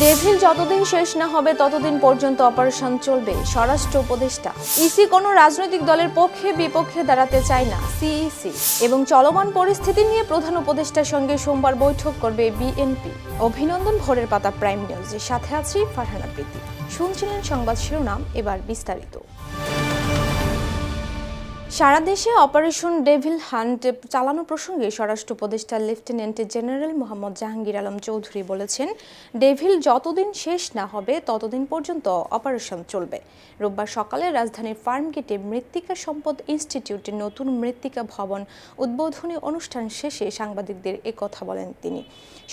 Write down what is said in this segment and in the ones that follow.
Devil যতদিন শেষ না হবে ততদিন পর্যন্ত অপারেশন চলবে, স্বরাষ্ট্র উপদেষ্টা। ইসি কোনো রাজনৈতিক দলের পক্ষে বিপক্ষে দাঁড়াতে চায় না সিইসি, এবং চলমান পরিস্থিতি নিয়ে প্রধান উপদেষ্টার সঙ্গে সোমবার বৈঠক করবে বিএনপি। অভিনন্দন ভোরের পাতা প্রাইম নিউজের সাথে আছি ফারহানা প্রীতি। শুনছিলেন সংবাদ শিরোনাম, এবার বিস্তারিত। সারা দেশে অপারেশন ডেভিল হান্ট চালানো প্রসঙ্গে স্বরাষ্ট্র উপদেষ্টা লেফটেন্যান্ট জেনারেল মোহাম্মদ জাহাঙ্গীর আলম চৌধুরী বলেছেন, ডেভিল যতদিন শেষ না হবে ততদিন পর্যন্ত অপারেশন চলবে। রোববার সকালে রাজধানীর ফার্মগেটে মৃত্তিকা সম্পদ ইনস্টিটিউটের নতুন মৃত্তিকা ভবন উদ্বোধনী অনুষ্ঠান শেষে সাংবাদিকদের একথা বলেন তিনি।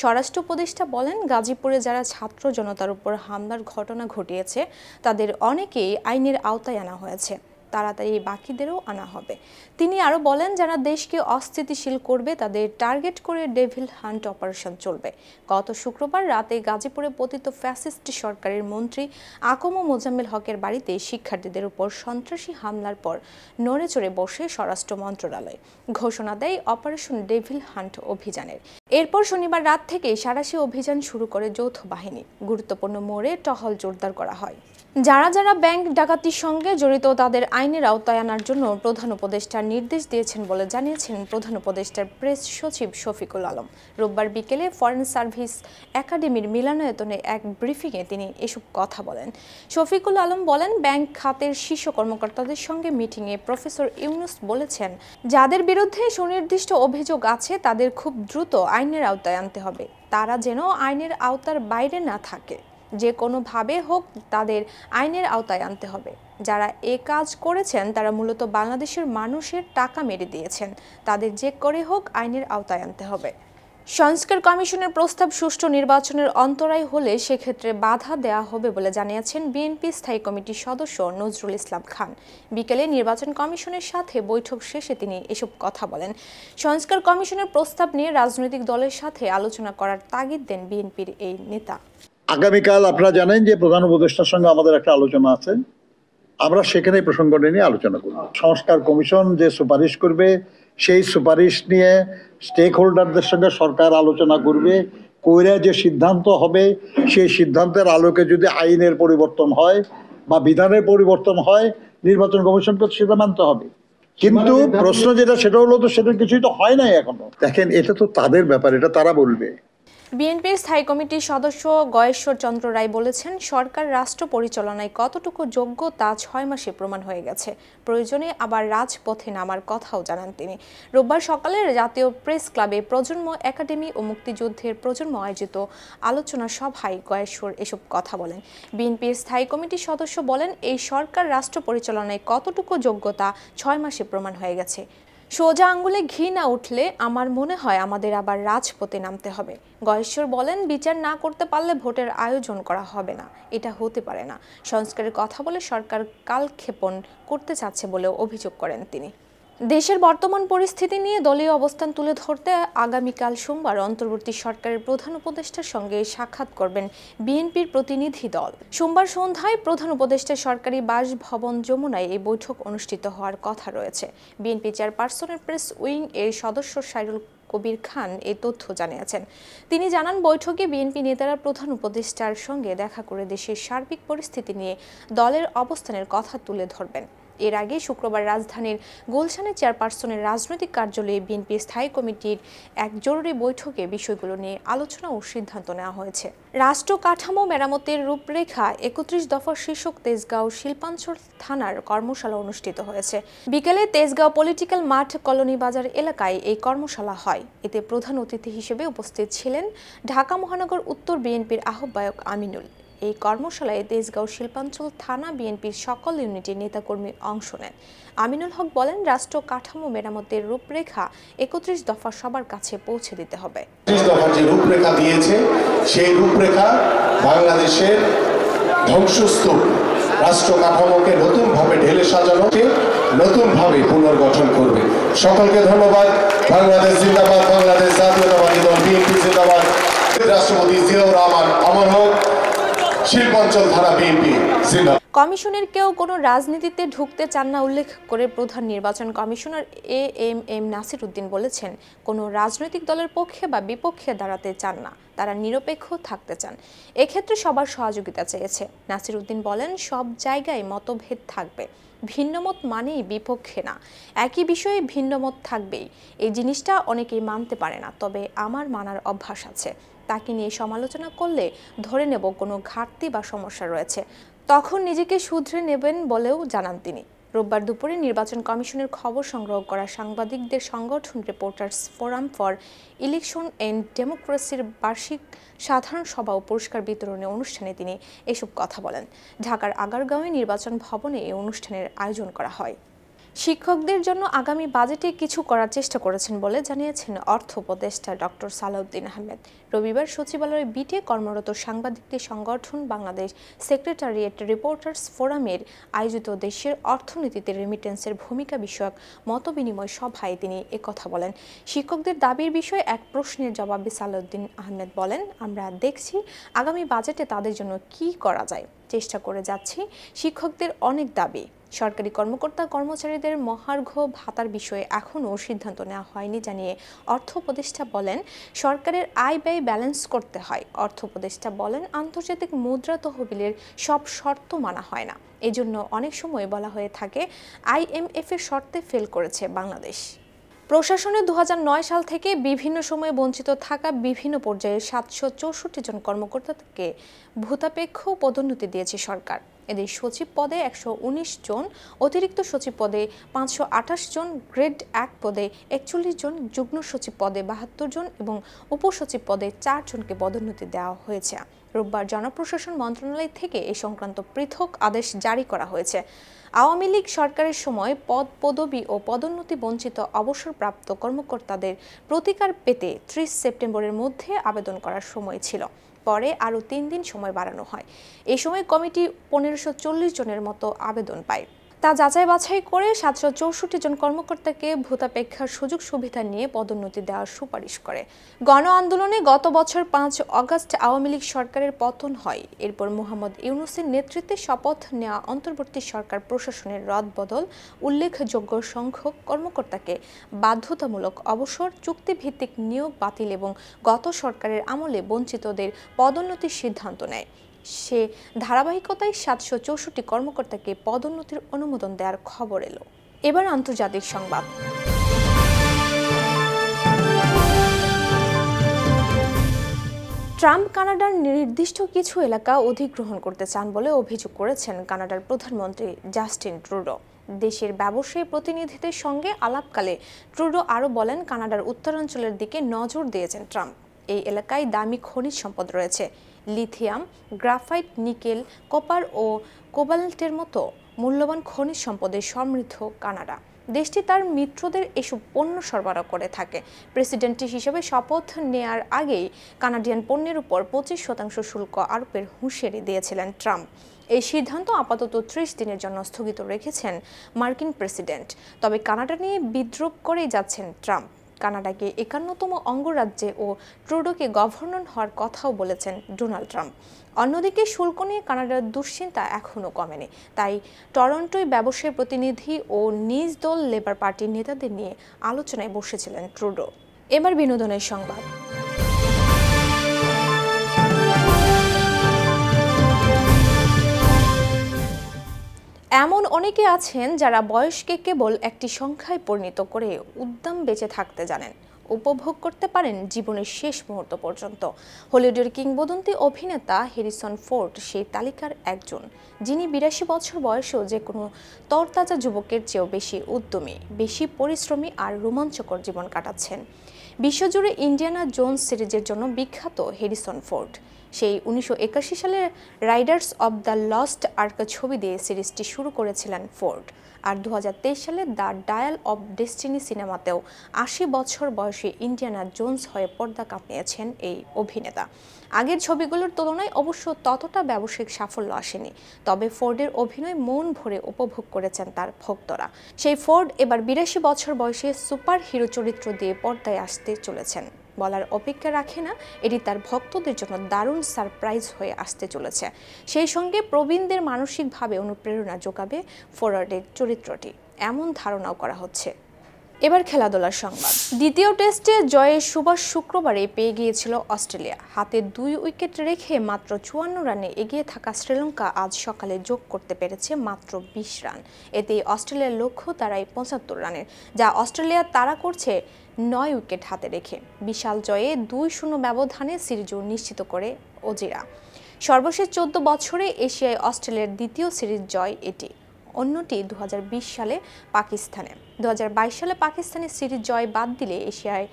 স্বরাষ্ট্র উপদেষ্টা বলেন, গাজীপুরে যারা ছাত্র জনতার উপর হামলার ঘটনা ঘটিয়েছে তাদের অনেকেই আইনের আওতায় আনা হয়েছে, তাড়াতাড়ি বাকিদেরও আনা হবে। তিনি আরও বলেন, যারা দেশকে অস্থিতিশীল করবে তাদের টার্গেট করে ডেভিল হান্ট অপারেশন চলবে। গত শুক্রবার রাতে গাজীপুরে পতিত ফ্যাসিস্ট সরকারের মন্ত্রী আকম মোজাম্মেল হকের বাড়িতে শিক্ষার্থীদের উপর সন্ত্রাসী হামলার পর নড়েচড়ে বসে স্বরাষ্ট্র মন্ত্রণালয় ঘোষণা দেয় অপারেশন ডেভিল হান্ট অভিযানের। এরপর শনিবার রাত থেকে সাঁড়াশি অভিযান শুরু করে যৌথ বাহিনী। গুরুত্বপূর্ণ মোড়ে টহল জোরদার করা হয়। যারা যারা ব্যাংক ডাকাতির সঙ্গে জড়িত তাদের আইনের আওতায় আনার জন্য প্রধান উপদেষ্টা নির্দেশ দিয়েছেন বলে জানিয়েছেন প্রধান উপদেষ্টার প্রেস সচিব শফিকুল আলম। রোববার বিকেলে ফরেন সার্ভিস একাডেমির মিলনায়তনে এক ব্রিফিংয়ে তিনি এসব কথা বলেন। শফিকুল আলম বলেন, ব্যাংক খাতের শীর্ষ কর্মকর্তাদের সঙ্গে মিটিংয়ে প্রফেসর ইউনুস বলেছেন, যাদের বিরুদ্ধে সুনির্দিষ্ট অভিযোগ আছে তাদের খুব দ্রুত আইনের আওতায় আনতে হবে। তারা যেন আইনের আওতার বাইরে না থাকে, যে কোনোভাবে হোক তাদের আইনের আওতায় আনতে হবে। যারা এ কাজ করেছেন তারা মূলত বাংলাদেশের মানুষের টাকা মেরে দিয়েছেন, তাদের যে করে হোক আইনের আওতায় আনতে হবে। সংস্কার কমিশনের প্রস্তাব সুষ্ঠু নির্বাচনের অন্তরায় হলে সেক্ষেত্রে বাধা দেওয়া হবে বলে জানিয়েছেন বিএনপি স্থায়ী কমিটির সদস্য নজরুল ইসলাম খান। বিকেলে নির্বাচন কমিশনের সাথে বৈঠক শেষে তিনি এসব কথা বলেন। সংস্কার কমিশনের প্রস্তাব নিয়ে রাজনৈতিক দলের সাথে আলোচনা করার তাগিদ দেন বিএনপির এই নেতা। আগামীকাল আপনারা জানেন যে প্রধান উপদেষ্টার সঙ্গে আমাদের একটা আলোচনা আছে, আমরা সেখানে প্রসঙ্গটি নিয়ে আলোচনা করব। সংস্কার কমিশন যে সুপারিশ করবে সেই সুপারিশ নিয়ে স্টেক হোল্ডারদের সঙ্গে সরকার আলোচনা করবে, কইরা যে সিদ্ধান্ত হবে সেই সিদ্ধান্তের আলোকে যদি আইনের পরিবর্তন হয় বা বিধানের পরিবর্তন হয়, নির্বাচন কমিশনকে সেটা মানতে হবে। কিন্তু প্রশ্ন যেটা সেটা হলো, তো সেটা কিছুই তো হয় নাই এখনো। দেখেন, এটা তো তাদের ব্যাপার, এটা তারা বলবে। বিএনপির স্থায়ী কমিটির সদস্য গয়েশ্বর চন্দ্র রায় বলেছেন, সরকার রাষ্ট্র পরিচালনায় কতটুকু যোগ্য তা 6 মাসে প্রমাণ হয়ে গেছে। প্রয়োজনে আবার রাজপথে নামার কথাও জানান তিনি। রোববার সকালে জাতীয় প্রেস ক্লাবে প্রজন্ম একাডেমি ও মুক্তিযুদ্ধের প্রজন্ম আয়োজিত আলোচনা সভায় গয়েশ্বর এসব কথা বলেন। বিএনপির স্থায়ী কমিটির সদস্য বলেন, এই সরকার রাষ্ট্র পরিচালনায় কতটুকু যোগ্যতা 6 মাসে প্রমাণ হয়ে গেছে। সোজা আঙ্গুলে ঘি না উঠলে আমার মনে হয় আমাদের আবার রাজপথে নামতে হবে। গয়েশ্বর বলেন, বিচার না করতে পারলে ভোটের আয়োজন করা হবে না, এটা হতে পারে না। সংস্কারের কথা বলে সরকার কালক্ষেপণ করতে চাচ্ছে বলেও অভিযোগ করেন তিনি। দেশের বর্তমান পরিস্থিতি নিয়ে দলীয় অবস্থান তুলে ধরতে আগামীকাল সোমবার অন্তর্বর্তী সরকারের প্রধান উপদেষ্টার সঙ্গে সাক্ষাৎ করবেন বিএনপির প্রতিনিধি দল। সোমবার সন্ধ্যায় প্রধান উপদেষ্টার সরকারি বাসভবন যমুনায় এই বৈঠক অনুষ্ঠিত হওয়ার কথা রয়েছে। বিএনপি চেয়ারপারসনের প্রেস উইং এর সদস্য সাইরুল কবির খান এই তথ্য জানিয়েছেন। তিনি জানান, বৈঠকে বিএনপি নেতারা প্রধান উপদেষ্টার সঙ্গে দেখা করে দেশের সার্বিক পরিস্থিতি নিয়ে দলের অবস্থানের কথা তুলে ধরবেন। এর আগে শুক্রবার রাজধানীর গুলশানে চেয়ারপারসনের রাজনৈতিক কার্যালয়ে বিএনপি স্থায়ী কমিটির এক জরুরি বৈঠকে বিষয়গুলো নিয়ে আলোচনা ও সিদ্ধান্ত নেওয়া হয়েছে। রাষ্ট্র কাঠামো মেরামতের রূপরেখা 31 দফা শীর্ষক তেজগাঁও শিল্পাঞ্চল থানার কর্মশালা অনুষ্ঠিত হয়েছে। বিকেলে তেজগাঁও পলিটিক্যাল মাঠ কলোনি বাজার এলাকায় এই কর্মশালা হয়। এতে প্রধান অতিথি হিসেবে উপস্থিত ছিলেন ঢাকা মহানগর উত্তর বিএনপির আহ্বায়ক আমিনুল। এই কর্মশালায় তেজগাঁও শিল্পাঞ্চল থানা বিএনপির সকল ইউনিটের নেতাকর্মী অংশ নেন। আমিনুল হক বলেন, রাষ্ট্র কাঠামো মেরামতের রূপরেখা 31 দফা সবার কাছে পৌঁছে দিতে হবে। 31 দফা যে রূপরেখা দিয়েছে সেই রূপরেখা বাংলাদেশের ধ্বংসস্তূপ রাষ্ট্র কাঠামোকে নতুনভাবে ঢেলে সাজানোকে নতুনভাবে পুনর্গঠন করবে। সকলকে ধন্যবাদ। বাংলাদেশ জিন্দাবাদ, বাংলাদেশ জাতীয়তাবাদী দল বিএনপি জিন্দাবাদ। রাষ্ট্রপতি জিয়াউর রহমান অমর হোক। শিল্পাঞ্চল ধারা বিএনপি জিন্দাবাদ। কমিশনের কেউ কোনো রাজনীতিতে ঢুকতে চান না উল্লেখ করে প্রধান নির্বাচন কমিশনার এএমএম নাসির উদ্দিন বলেছেন, কোনো রাজনৈতিক দলের পক্ষে বা বিপক্ষে দাঁড়াতে চান না, তারা নিরপেক্ষ থাকতে চান। এক্ষেত্রে সবার সহযোগিতা চেয়েছে। নাসির উদ্দিন বলেন, সব জায়গায় মতভেদ থাকবে, ভিন্নমত মানেই বিপক্ষে না, একই বিষয়ে ভিন্নমত থাকবেই। এই জিনিসটা অনেকেই মানতে পারে না, তবে আমার মানার অভ্যাস আছে। তাকে নিয়ে সমালোচনা করলে ধরে নেব কোনো ঘাটতি বা সমস্যা রয়েছে, তখন নিজেকে শুধরে নেবেন বলেও জানান তিনি। রোববার দুপুরে নির্বাচন কমিশনের খবর সংগ্রহ করা সাংবাদিকদের সংগঠন reporters forum for election and ডেমোক্রেসির বার্ষিক সাধারণ সভা ও পুরস্কার বিতরণী অনুষ্ঠানে তিনি এসব কথা বলেন। ঢাকার আগারগাঁওয়ে নির্বাচন ভবনে এই অনুষ্ঠানের আয়োজন করা হয়। শিক্ষকদের জন্য আগামী বাজেটে কিছু করার চেষ্টা করেছেন বলে জানিয়েছেন অর্থ উপদেষ্টা ডক্টর সালাউদ্দিন আহমেদ। রবিবার সচিবালয়ে বিটে কর্মরত সাংবাদিকদের সংগঠন বাংলাদেশ সেক্রেটারিয়েট রিপোর্টার্স ফোরামের আয়োজিত দেশের অর্থনীতিতে রেমিটেন্সের ভূমিকা বিষয়ক মতবিনিময় সভায় তিনি একথা বলেন। শিক্ষকদের দাবির বিষয়ে এক প্রশ্নের জবাবে সালাউদ্দিন আহমেদ বলেন, আমরা দেখছি আগামী বাজেটে তাদের জন্য কি করা যায়, চেষ্টা করে যাচ্ছি। শিক্ষকদের অনেক দাবি। সরকারি কর্মকর্তা কর্মচারীদের মহার্ঘ ভাতার বিষয়ে এখনও সিদ্ধান্ত নেওয়া হয়নি জানিয়ে অর্থ উপদেষ্টা বলেন, সরকারের আয় ব্যয় ব্যালেন্স করতে হয়। অর্থ উপদেষ্টা বলেন, আন্তর্জাতিক মুদ্রা তহবিলের সব শর্ত মানা হয় না, এজন্য অনেক সময় বলা হয়ে থাকে IMF এর শর্তে ফেল করেছে বাংলাদেশ। প্রশাসনে 2009 সাল থেকে বিভিন্ন সময়ে বঞ্চিত থাকা বিভিন্ন পর্যায়ে 764 জন কর্মকর্তাকে ভূতাপেক্ষ পদোন্নতি দিয়েছে সরকার। এদের সচিব পদে 119 জন, অতিরিক্ত সচিব পদে 528 জন, গ্রেড 1 পদে 41 জন, যুগ্ম সচিব পদে 72 জন এবং উপসচিব পদে 4 জনকে পদোন্নতি দেওয়া হয়েছে। রোববার জনপ্রশাসন মন্ত্রণালয় থেকে এই সংক্রান্ত পৃথক আদেশ জারি করা হয়েছে। আওয়ামী লীগ সরকারের সময় পদ, পদবি ও পদোন্নতি বঞ্চিত অবসরপ্রাপ্ত কর্মকর্তাদের প্রতিকার পেতে 30 সেপ্টেম্বরের মধ্যে আবেদন করার সময় ছিল। পরে আরও 3 দিন সময় বাড়ানো হয়। এই সময় কমিটি 1540 জনের মতো আবেদন পায়। তা যাচাই বাছাই করে 764 জন কর্মকর্তাকে ভূতাপেক্ষার সুযোগ সুবিধা নিয়ে পদোন্নতি দেওয়ার সুপারিশ করে। গণ আন্দোলনে গত বছর 5 আগস্ট আওয়ামী লীগ সরকারের পতন হয়। এরপর মোহাম্মদ ইউনূসের নেতৃত্বে শপথ নেওয়া অন্তর্বর্তী সরকার প্রশাসনের রদবদল উল্লেখযোগ্য সংখ্যক কর্মকর্তাকে বাধ্যতামূলক অবসর, চুক্তিভিত্তিক নিয়োগ বাতিল এবং গত সরকারের আমলে বঞ্চিতদের পদোন্নতির সিদ্ধান্ত নেয়। সে ধারাবাহিকতায় 764 কর্মকর্তাকে পদোন্নতির অনুমোদন দেওয়ার খবর এলো। এবার আন্তর্জাতিক সংবাদ। ট্রাম্প কানাডার নির্দিষ্ট কিছু এলাকা অধিগ্রহণ করতে চান বলে অভিযোগ করেছেন কানাডার প্রধানমন্ত্রী জাস্টিন ট্রুডো। দেশের ব্যবসায়ী প্রতিনিধিদের সঙ্গে আলাপকালে ট্রুডো আরও বলেন, কানাডার উত্তরাঞ্চলের দিকে নজর দিয়েছেন ট্রাম্প। এই এলাকায় দামি খনিজ সম্পদ রয়েছে। লিথিয়াম, গ্রাফাইট, নিকেল, কপার ও কোবাল্টের মতো মূল্যবান খনিজ সম্পদে সমৃদ্ধ কানাডা। দেশটি তার মিত্রদের এসব পণ্য সরবরাহ করে থাকে। প্রেসিডেন্ট হিসেবে শপথ নেয়ার আগেই কানাডিয়ান পণ্যের উপর 25% শুল্ক আরোপের হুঁশিয়ারি দিয়েছিলেন ট্রাম্প। এই সিদ্ধান্ত আপাতত 30 দিনের জন্য স্থগিত রেখেছেন মার্কিন প্রেসিডেন্ট। তবে কানাডা নিয়ে বিদ্রূপ করেই যাচ্ছেন ট্রাম্প। কানাডাকে 51তম অঙ্গরাজ্যে ও ট্রুডোকে গভর্নর হওয়ার কথাও বলেছেন ডোনাল্ড ট্রাম্প। অন্যদিকে শুল্ক নিয়ে কানাডার দুশ্চিন্তা এখনও কমেনি। তাই টরন্টোয় ব্যবসায়ী প্রতিনিধি ও নিজ দল লেবার পার্টির নেতাদের নিয়ে আলোচনায় বসেছিলেন ট্রুডো। এবার বিনোদনের সংবাদ। এমন অনেকে আছেন যারা বয়সকে কেবল একটি সংখ্যায় পরিণত করে উদ্দাম বেঁচে থাকতে জানেন, উপভোগ করতে পারেন জীবনের শেষ মুহূর্ত পর্যন্ত। হলিউডের কিংবদন্তি অভিনেতা হ্যারিসন ফোর্ড সেই তালিকার একজন, যিনি 82 বছর বয়সেও যে কোনো তরতাজা যুবকের চেয়েও বেশি উদ্যমী, বেশি পরিশ্রমী আর রোমাঞ্চকর জীবন কাটাচ্ছেন। বিশ্বজুড়ে ইন্ডিয়ানা জোন্স সিরিজের জন্য বিখ্যাত হ্যারিসন ফোর্ড। সেই 1981 সালে Raiders of the Lost Ark ছবি দিয়ে সিরিজটি শুরু করেছিলেন ফোর্ড। আর 2023 সালে দ্য ডায়াল অব ডেস্টিনি সিনেমাতেও 80 বছর বয়সী ইন্ডিয়ানা জোন্স হয়ে পর্দা কাঁপিয়েছেন এই অভিনেতা। আগের ছবিগুলোর তুলনায় অবশ্য ততটা ব্যবসায়িক সাফল্য আসেনি, তবে ফোর্ডের অভিনয় মন ভরে উপভোগ করেছেন তার ভক্তরা। সেই ফোর্ড এবার 82 বছর বয়সে সুপার হিরো চরিত্র দিয়ে পর্দায় আসতে চলেছেন। বলার অপেক্ষা রাখে না, এটি তার ভক্তদের জন্য দারুণ সারপ্রাইজ হয়ে আসতে চলেছে। সেই সঙ্গে প্রবীণদের মানসিকভাবে অনুপ্রেরণা যোগাবে ফরওয়ার্ডের চরিত্রটি, এমন ধারণাও করা হচ্ছে। এবার খেলাধুলার সংবাদ। দ্বিতীয় টেস্টে জয়ের সুবাস শুক্রবারে পেয়ে গিয়েছিল অস্ট্রেলিয়া। হাতে 2 উইকেট রেখে মাত্র 54 রানে এগিয়ে থাকা শ্রীলঙ্কা আজ সকালে যোগ করতে পেরেছে মাত্র 20 রান। এতেই অস্ট্রেলিয়ার লক্ষ্য দাঁড়ায় 75 রানের, যা অস্ট্রেলিয়া তাড়া করছে 9 উইকেট হাতে রেখে। বিশাল জয়ে 2-0 ব্যবধানে সিরিজ নিশ্চিত করে অজিরা। সর্বশেষ 14 বছরে এশিয়ায় অস্ট্রেলিয়ার দ্বিতীয় সিরিজ জয় এটি। অন্যটি 2020 সালে পাকিস্তানে। 2022 সালে পাকিস্তানের সিরিজ জয় বাদ দিলে এশিয়ায়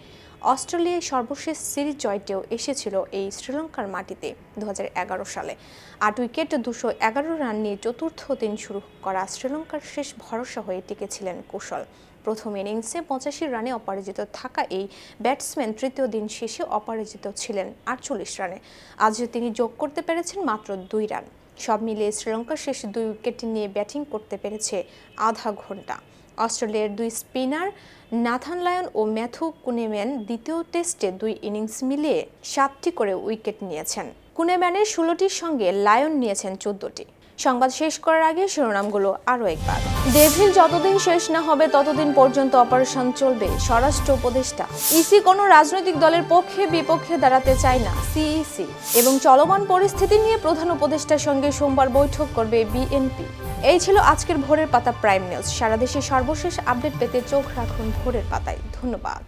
অস্ট্রেলিয়ায় সর্বশেষ সিরিজ জয়টিও এসেছিল এই শ্রীলঙ্কার মাটিতে 2011 সালে। 8 উইকেট 211 রান নিয়ে চতুর্থ দিন শুরু করা শ্রীলঙ্কার শেষ ভরসা হয়ে টিকেছিলেন কুশল। প্রথম ইনিংসে 85 রানে অপরাজিত থাকা এই ব্যাটসম্যান তৃতীয় দিন শেষে অপরাজিত ছিলেন 48 রানে। আজ তিনি যোগ করতে পেরেছেন মাত্র 2 রান। সব মিলিয়ে শ্রীলঙ্কার শেষ 2 উইকেট নিয়ে ব্যাটিং করতে পেরেছে আধা ঘন্টা। অস্ট্রেলিয়ার 2 স্পিনার নাথান লায়ন ও ম্যাথু কুনেম্যান দ্বিতীয় টেস্টে 2 ইনিংস মিলিয়ে 7টি করে উইকেট নিয়েছেন। কুনেম্যানের 16টির সঙ্গে লায়ন নিয়েছেন 14টি। সংবাদ শেষ করার আগে শিরোনামগুলো আরও একবার। ডেভিল যতদিন শেষ না হবে ততদিন পর্যন্ত অপারেশন চলবে, স্বরাষ্ট্র উপদেষ্টা। ইসি কোনো রাজনৈতিক দলের পক্ষে বিপক্ষে দাঁড়াতে চায় না, সিইসি। এবং চলমান পরিস্থিতি নিয়ে প্রধান উপদেষ্টার সঙ্গে সোমবার বৈঠক করবে বিএনপি। এই ছিল আজকের ভোরের পাতা প্রাইম নিউজ। সারা দেশে সর্বশেষ আপডেট পেতে চোখ রাখুন ভোরের পাতায়। ধন্যবাদ।